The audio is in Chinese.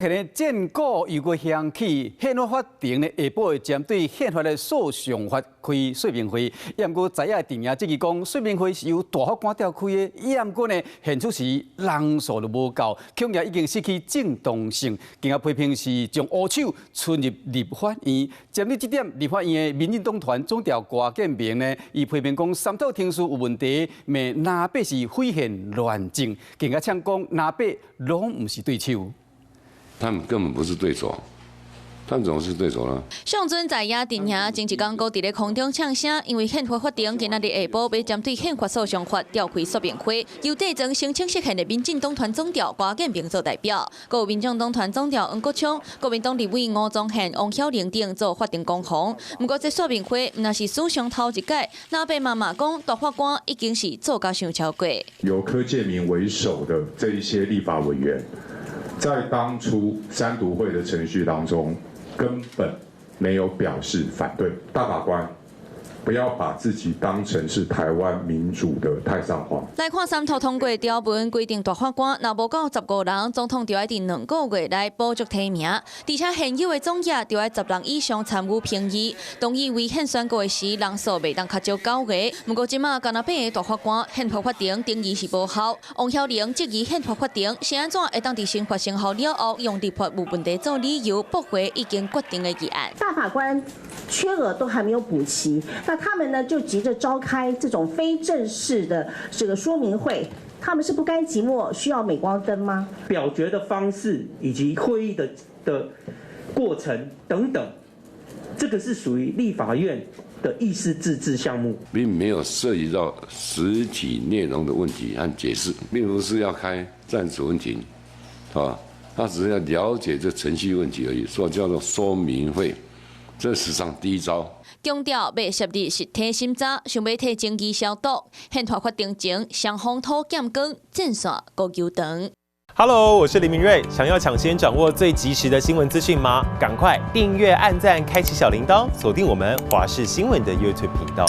现在战果又过响起，宪法法庭呢下晡会针对宪法的诉讼法开说明会，不过知影定影即个讲说明会是由大法官召开的，不过呢现出时人数都无够，恐也已经失去正当性，更加批评是将乌手存入立法院。针对这点，立法院的民进党团总调郭建明呢，伊批评讲三套庭事有问题，骂哪八是毁宪乱政，更加呛讲哪八拢唔是对手。 他们根本不是对手，他们怎么是对手呢？上阵在野阵营前一天搁伫咧空中呛声，因为宪法法庭今仔日下晡要针对宪法诉讼法召开说明会，由地层申请释宪的民进党团总调郭建明做代表，搁有民进党团总调黄国昌、国民党立委吴宗宪、王晓玲等做法庭攻防。不过这说明会若是史上头一届，那被骂讲大法官已经是做到伤超过。由柯建明为首的这一些立法委员。 在当初三读会的程序当中，根本没有表示反对。大法官，不要把自己当成是台湾民主的太上皇。来看三读通过条文规定，大法官若无够15人，总统就要伫2个月内补足提名，而且现有的总额就要10人以上参与评议。同意违宪宣告的时，人数袂当较少9个。不过即马干那8个大法官，宪法法庭定义是无效。王晓玲质疑宪法法庭是安怎会当伫刑法生效了后，用立法有问题做理由驳回已经决定的议案。大法官缺额都还没有补齐，那他们呢就急着召开这种非正式的这个说明会，他们是不甘寂寞，需要镁光灯吗？表决的方式以及会议的过程等等，这个是属于立法院的议事自治项目，并没有涉及到实体内容的问题和解释，并不是要开暂时问庭，啊，他只是要了解这程序问题而已，所以叫做说明会。 这史上第一招。强调要设立实体审查，想要替争议消毒。宪法法庭前双方讨检光，战线高球长。Hello， 我是林明瑞。想要抢先掌握最及时的新闻资讯吗？赶快订阅、按赞、开启小铃铛，锁定我们华视新闻的 YouTube 频道。